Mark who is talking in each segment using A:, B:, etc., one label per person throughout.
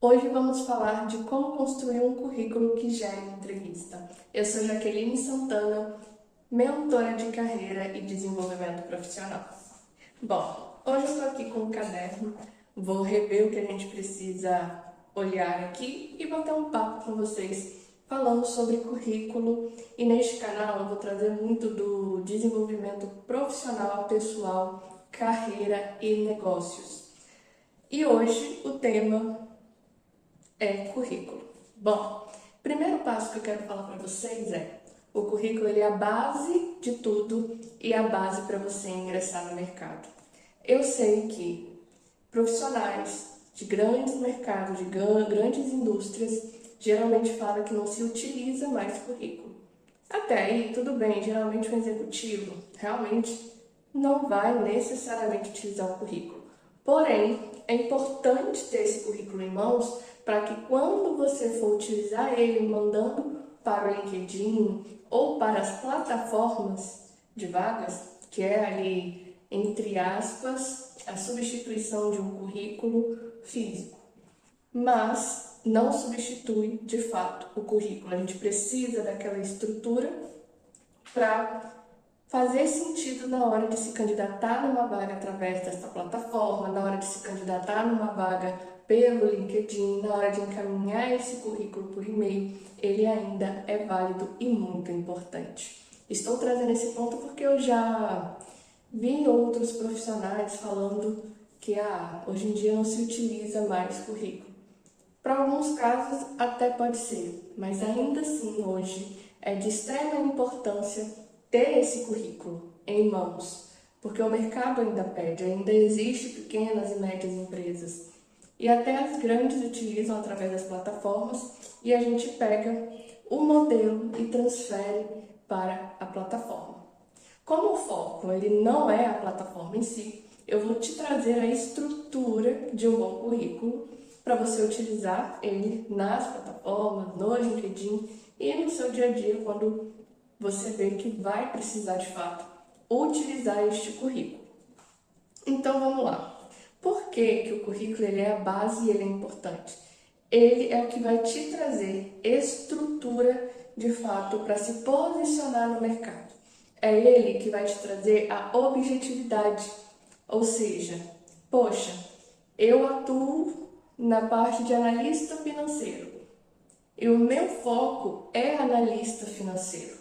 A: Hoje vamos falar de como construir um currículo que gere entrevista. Eu sou Jaqueline Santana, mentora de carreira e desenvolvimento profissional. Bom, hoje eu estou aqui com um caderno, vou rever o que a gente precisa olhar aqui e bater um papo com vocês falando sobre currículo. E neste canal eu vou trazer muito do desenvolvimento profissional, pessoal, carreira e negócios. E hoje o tema é currículo. Bom, primeiro passo que eu quero falar para vocês é: o currículo ele é a base de tudo e a base para você ingressar no mercado. Eu sei que profissionais de grandes mercados, de grandes indústrias, geralmente falam que não se utiliza mais currículo. Até aí, tudo bem, geralmente o executivo realmente não vai necessariamente utilizar o currículo. Porém, é importante ter esse currículo em mãos para que quando você for utilizar ele mandando para o LinkedIn ou para as plataformas de vagas, que é ali, entre aspas, a substituição de um currículo físico, mas não substitui de fato o currículo. A gente precisa daquela estrutura para fazer sentido na hora de se candidatar numa vaga através dessa plataforma, na hora de se candidatar numa vaga pelo LinkedIn, na hora de encaminhar esse currículo por e-mail, ele ainda é válido e muito importante. Estou trazendo esse ponto porque eu já vi outros profissionais falando que hoje em dia não se utiliza mais currículo. Para alguns casos até pode ser, mas ainda assim hoje é de extrema importância ter esse currículo em mãos, porque o mercado ainda pede, ainda existe pequenas e médias empresas e até as grandes utilizam através das plataformas e a gente pega o modelo e transfere para a plataforma. Como o foco ele não é a plataforma em si, eu vou te trazer a estrutura de um bom currículo para você utilizar ele nas plataformas, no LinkedIn e no seu dia a dia quando você vê que vai precisar de fato utilizar este currículo. Então vamos lá. Por que o currículo ele é a base e ele é importante? Ele é o que vai te trazer estrutura de fato para se posicionar no mercado. É ele que vai te trazer a objetividade, ou seja, poxa, eu atuo na parte de analista financeiro e o meu foco é analista financeiro.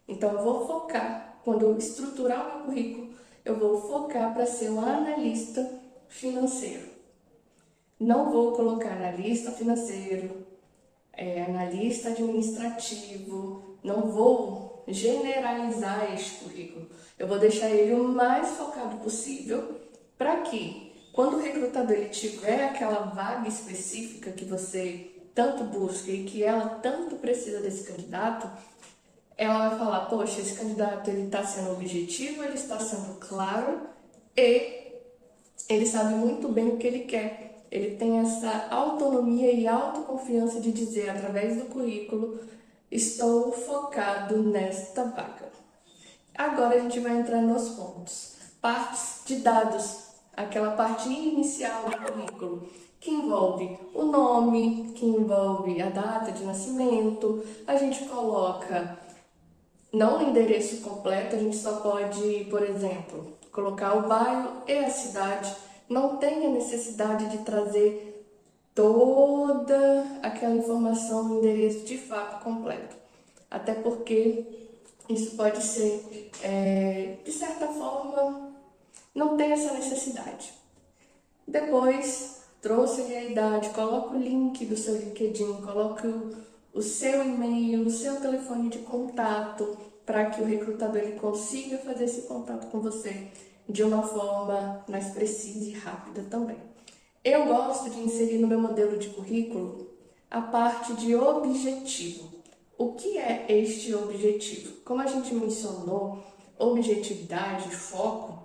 A: Então eu vou focar, quando eu estruturar o meu currículo, eu vou focar para ser um analista financeiro. Não vou colocar analista financeiro, analista administrativo, não vou generalizar este currículo. Eu vou deixar ele o mais focado possível para que, quando o recrutador ele tiver aquela vaga específica que você tanto busca e que ela tanto precisa desse candidato, ela vai falar: poxa, esse candidato ele está sendo objetivo, ele está sendo claro e ele sabe muito bem o que ele quer. Ele tem essa autonomia e autoconfiança de dizer através do currículo: estou focado nesta vaga. Agora a gente vai entrar nos pontos. Partes de dados, aquela parte inicial do currículo, que envolve o nome, que envolve a data de nascimento. A gente coloca não o endereço completo, a gente só pode, por exemplo, colocar o bairro e a cidade. Não tem a necessidade de trazer toda aquela informação no endereço de fato completo. Até porque isso pode ser, de certa forma, não tem essa necessidade. Depois, trouxe a idade, coloca o link do seu LinkedIn, coloca o seu e-mail, o seu telefone de contato, para que o recrutador ele consiga fazer esse contato com você de uma forma mais precisa e rápida também. Eu gosto de inserir no meu modelo de currículo a parte de objetivo. O que é este objetivo? Como a gente mencionou, objetividade, foco,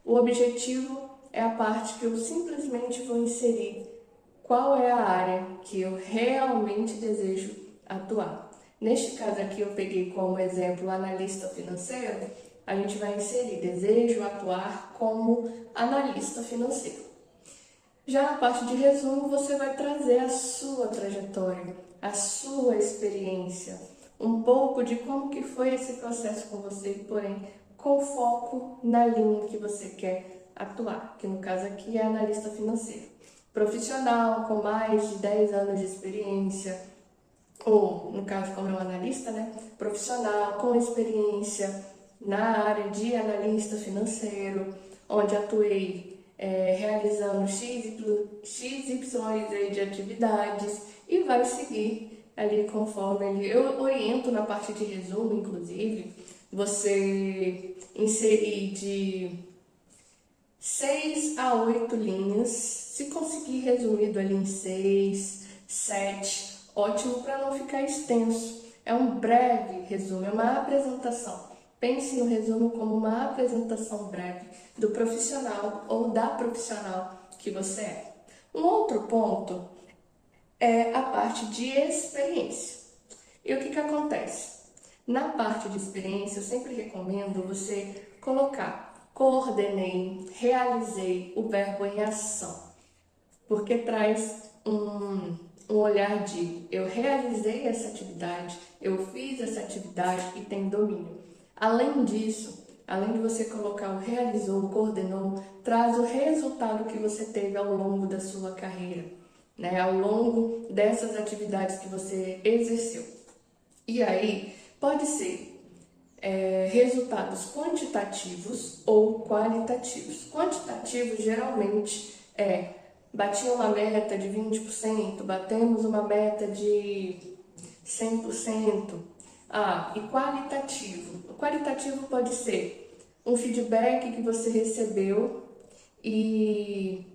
A: o objetivo é a parte que eu simplesmente vou inserir qual é a área que eu realmente desejo atuar. Neste caso aqui eu peguei como exemplo analista financeiro, a gente vai inserir desejo atuar como analista financeiro. Já na parte de resumo, você vai trazer a sua trajetória, a sua experiência, um pouco de como que foi esse processo com você, porém com foco na linha que você quer atuar, que no caso aqui é analista financeiro. Profissional com mais de 10 anos de experiência, ou no caso como é um analista, né? Profissional com experiência na área de analista financeiro, onde atuei realizando XYZ de atividades e vai seguir ali conforme ele. Eu oriento na parte de resumo, inclusive, você inserir de 6 a 8 linhas, se conseguir resumido ali em 6, 7, ótimo para não ficar extenso. É um breve resumo, é uma apresentação. Pense no resumo como uma apresentação breve do profissional ou da profissional que você é. Um outro ponto é a parte de experiência. E o que acontece? Na parte de experiência, eu sempre recomendo você colocar coordenei, realizei o verbo em ação, porque traz um olhar de eu realizei essa atividade, eu fiz essa atividade e tem domínio. Além disso, além de você colocar o realizou, o coordenou, traz o resultado que você teve ao longo da sua carreira, né? Ao longo dessas atividades que você exerceu. E aí, pode ser resultados quantitativos ou qualitativos. Quantitativos geralmente bati uma meta de 20%, batemos uma meta de 100%. E qualitativo. O qualitativo pode ser um feedback que você recebeu e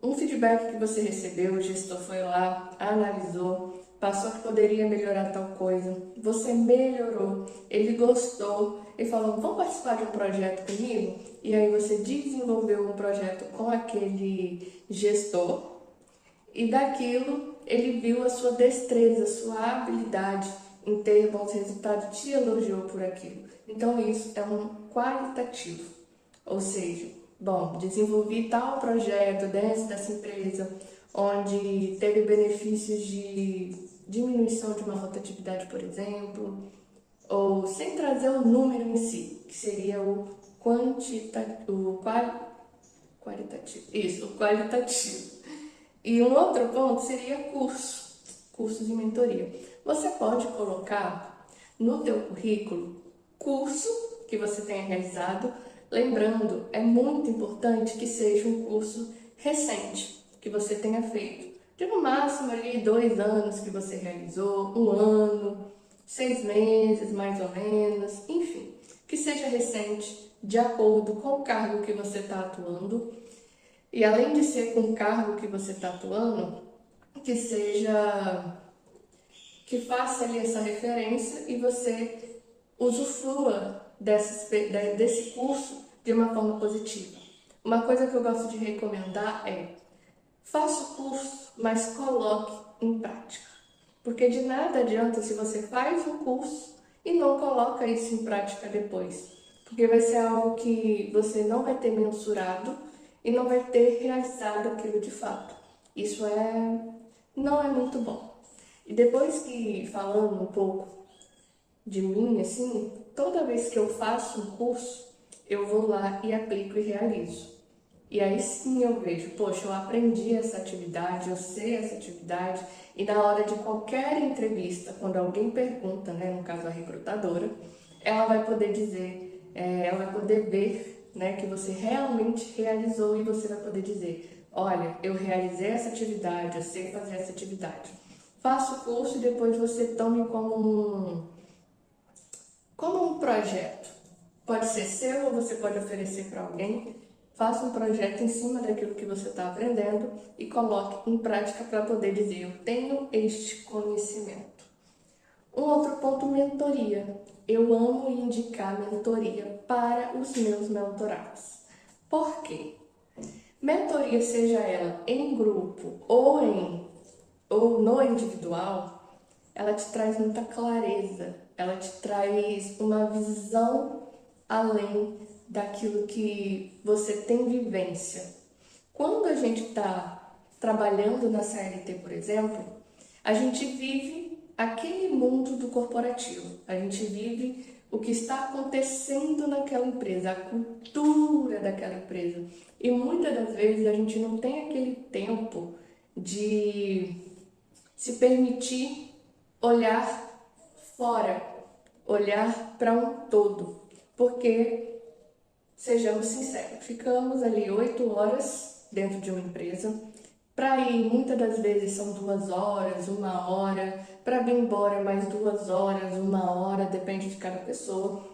A: um feedback que você recebeu, o gestor foi lá, analisou, passou que poderia melhorar tal coisa, você melhorou, ele gostou, ele falou, vamos participar de um projeto comigo? E aí você desenvolveu um projeto com aquele gestor e daquilo ele viu a sua destreza, a sua habilidade em ter bons resultados, te elogiou por aquilo. Então isso é um qualitativo, ou seja, bom, desenvolvi tal projeto dentro dessa empresa, onde teve benefícios de diminuição de uma rotatividade, por exemplo, ou sem trazer o número em si, que seria o qualitativo. Isso, o qualitativo. E um outro ponto seria cursos de mentoria. Você pode colocar no teu currículo curso que você tenha realizado. Lembrando, é muito importante que seja um curso recente, que você tenha feito. De no máximo ali 2 anos que você realizou, 1 ano, 6 meses mais ou menos, enfim. Que seja recente, de acordo com o cargo que você está atuando. E além de ser com o cargo que você está atuando, que faça ali essa referência e você usufrua desse curso de uma forma positiva. Uma coisa que eu gosto de recomendar é faça o curso, mas coloque em prática. Porque de nada adianta se você faz um curso e não coloca isso em prática depois. Porque vai ser algo que você não vai ter mensurado e não vai ter realizado aquilo de fato. Isso não é muito bom. E depois que falando um pouco de mim, assim, toda vez que eu faço um curso, eu vou lá e aplico e realizo. E aí sim eu vejo, poxa, eu aprendi essa atividade, eu sei essa atividade, e na hora de qualquer entrevista, quando alguém pergunta, né, no caso a recrutadora, ela vai poder dizer, ela vai poder ver, né, que você realmente realizou e você vai poder dizer, olha, eu realizei essa atividade, eu sei fazer essa atividade. Faça o curso e depois você tome como um projeto. Pode ser seu ou você pode oferecer para alguém. Faça um projeto em cima daquilo que você está aprendendo e coloque em prática para poder dizer, eu tenho este conhecimento. Um outro ponto, mentoria. Eu amo indicar mentoria para os meus mentorados. Por quê? Mentoria, seja ela em grupo ou no individual, ela te traz muita clareza, ela te traz uma visão além daquilo que você tem vivência. Quando a gente está trabalhando na CLT, por exemplo, a gente vive aquele mundo do corporativo, a gente vive o que está acontecendo naquela empresa, a cultura daquela empresa. E muitas das vezes a gente não tem aquele tempo de se permitir olhar fora, olhar para um todo, porque, sejamos sinceros, ficamos ali 8 horas dentro de uma empresa, para ir muitas das vezes são 2 horas, 1 hora, para vir embora mais 2 horas, 1 hora, depende de cada pessoa.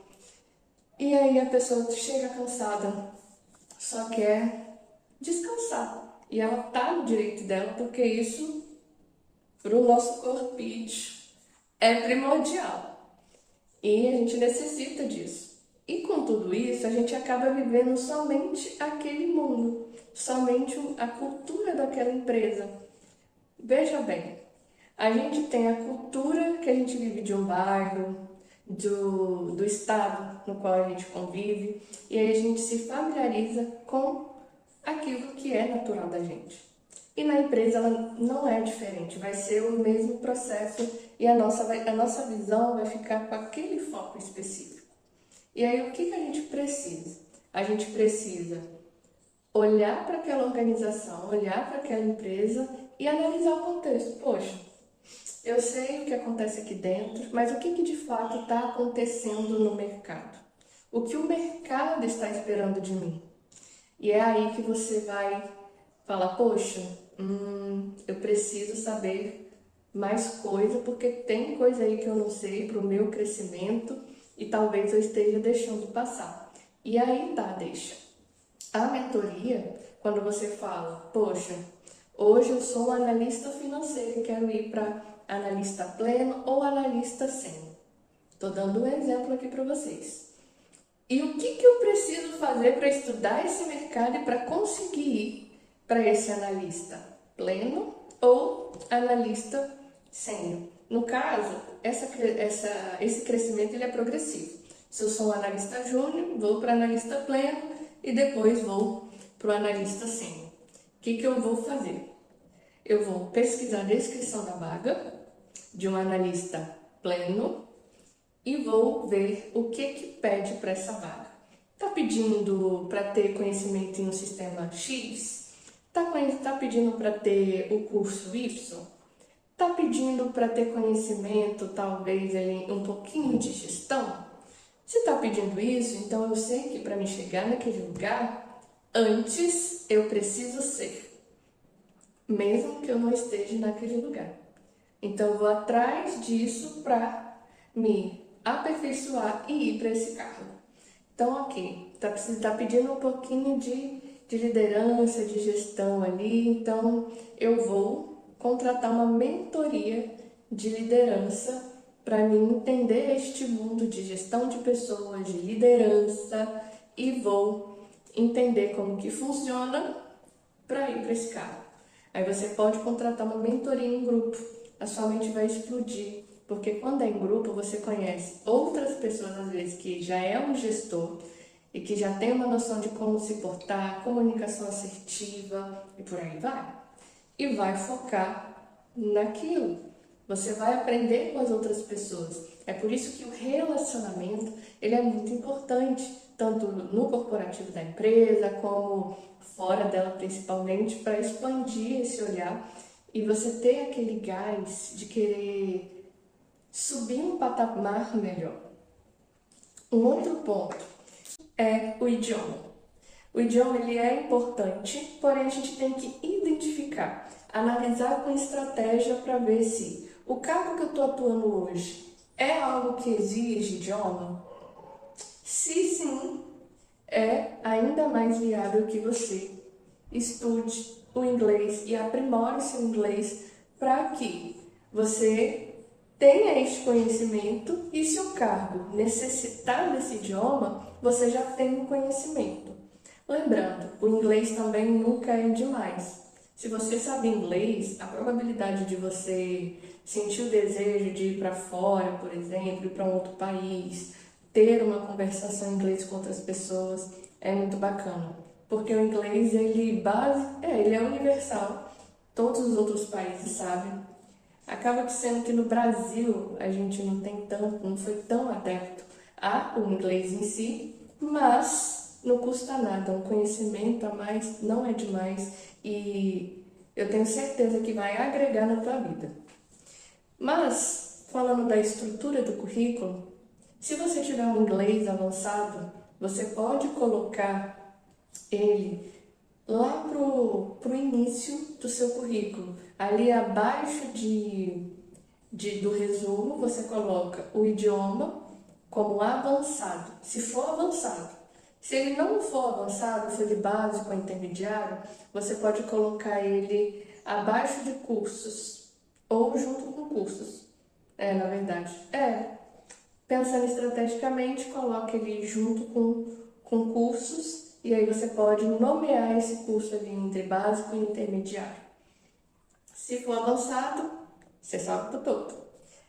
A: E aí a pessoa chega cansada, só quer descansar. E ela tá no direito dela, porque isso, para o nosso corpite, é primordial. E a gente necessita disso. E com tudo isso, a gente acaba vivendo somente aquele mundo, somente a cultura daquela empresa. Veja bem, a gente tem a cultura que a gente vive de um bairro, do estado no qual a gente convive, e aí a gente se familiariza com aquilo que é natural da gente. E na empresa ela não é diferente, vai ser o mesmo processo e a nossa visão vai ficar com aquele foco específico. E aí o que a gente precisa? A gente precisa olhar para aquela organização, olhar para aquela empresa e analisar o contexto. Poxa, eu sei o que acontece aqui dentro, mas o que de fato está acontecendo no mercado? O que o mercado está esperando de mim? E é aí que você vai falar, poxa, eu preciso saber mais coisa, porque tem coisa aí que eu não sei para o meu crescimento e talvez eu esteja deixando passar. E aí tá, deixa. A mentoria, quando você fala, poxa, hoje eu sou um analista financeiro e quero ir para analista pleno ou analista sênior. Estou dando um exemplo aqui para vocês. E o que eu preciso fazer para estudar esse mercado e para conseguir ir para esse analista pleno ou analista sênior? No caso, esse crescimento ele é progressivo. Se eu sou um analista júnior, vou para analista pleno e depois vou para o analista sênior. O que eu vou fazer? Eu vou pesquisar a descrição da vaga de um analista pleno e vou ver o que pede para essa vaga. Está pedindo para ter conhecimento em um sistema X? Está pedindo para ter o curso Y? Está pedindo para ter conhecimento, talvez, um pouquinho de gestão? Se está pedindo isso, então eu sei que para me chegar naquele lugar, antes eu preciso ser, mesmo que eu não esteja naquele lugar. Então eu vou atrás disso para me aperfeiçoar e ir para esse cargo. Então, ok, tá pedindo um pouquinho de liderança, de gestão ali, então eu vou contratar uma mentoria de liderança para mim entender este mundo de gestão de pessoas, de liderança, e vou entender como que funciona para ir para esse cargo. Aí você pode contratar uma mentoria em grupo, a sua mente vai explodir, porque quando é em grupo você conhece outras pessoas, às vezes, que já é um gestor e que já tem uma noção de como se portar, comunicação assertiva e por aí vai. E vai focar naquilo. Você vai aprender com as outras pessoas. É por isso que o relacionamento ele é muito importante, tanto no corporativo da empresa, como fora dela principalmente, para expandir esse olhar e você ter aquele gás de querer subir um patamar melhor. Um outro ponto é o idioma. O idioma ele é importante, porém a gente tem que identificar, analisar com estratégia para ver se o cargo que eu estou atuando hoje é algo que exige idioma? Se sim, é ainda mais viável que você estude o inglês e aprimore seu inglês para que você tenha este conhecimento e se o cargo necessitar desse idioma, você já tem um conhecimento. Lembrando, o inglês também nunca é demais. Se você sabe inglês, a probabilidade de você sentir o desejo de ir para fora, por exemplo, ir para um outro país, ter uma conversação em inglês com outras pessoas é muito bacana, porque o inglês ele é universal, todos os outros países sabem. Acaba que sendo que no Brasil a gente não foi tão adepto ao inglês em si, mas não custa nada, um conhecimento a mais não é demais e eu tenho certeza que vai agregar na tua vida. Mas, falando da estrutura do currículo, se você tiver um inglês avançado, você pode colocar ele lá pro início do seu currículo. Ali abaixo do resumo, você coloca o idioma como avançado, se for avançado. Se ele não for avançado, for de básico ou intermediário, você pode colocar ele abaixo de cursos ou junto com cursos. Na verdade. Pensando estrategicamente, coloque ele junto com cursos e aí você pode nomear esse curso ali entre básico e intermediário. Se for avançado, você sobe para o topo.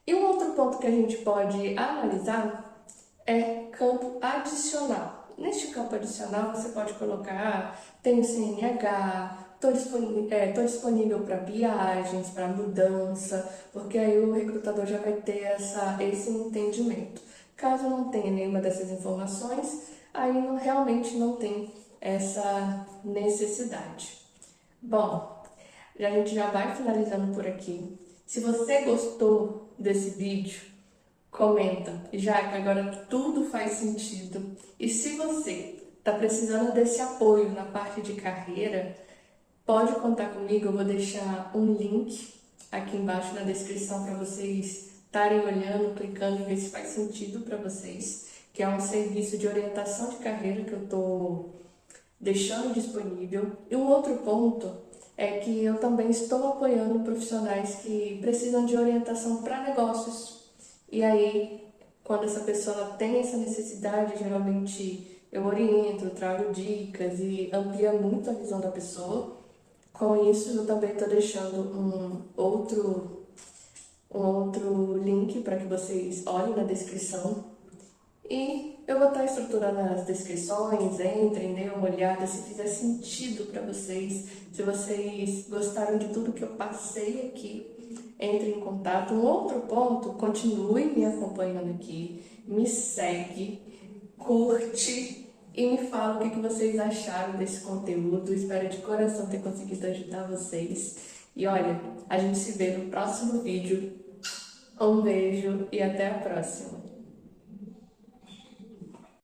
A: E um outro ponto que a gente pode analisar é campo adicional. Neste campo adicional, você pode colocar, tem o CNH, estou disponível para viagens, para mudança, porque aí o recrutador já vai ter esse entendimento. Caso não tenha nenhuma dessas informações, aí realmente não tem essa necessidade. Bom, a gente já vai finalizando por aqui. Se você gostou desse vídeo, comenta, já que agora tudo faz sentido. E se você está precisando desse apoio na parte de carreira, pode contar comigo, eu vou deixar um link aqui embaixo na descrição para vocês estarem olhando, clicando e ver se faz sentido para vocês, que é um serviço de orientação de carreira que eu estou deixando disponível. E um outro ponto é que eu também estou apoiando profissionais que precisam de orientação para negócios. E aí, quando essa pessoa tem essa necessidade, geralmente eu oriento, trago dicas e amplia muito a visão da pessoa. Com isso, eu também estou deixando um outro link para que vocês olhem na descrição. E eu vou estar estruturando as descrições, entrem, deem uma olhada se fizer sentido para vocês. Se vocês gostaram de tudo que eu passei aqui, entre em contato. Um outro ponto, continue me acompanhando aqui, me segue, curte e me fala o que vocês acharam desse conteúdo. Espero de coração ter conseguido ajudar vocês. E olha, a gente se vê no próximo vídeo. Um beijo e até a próxima.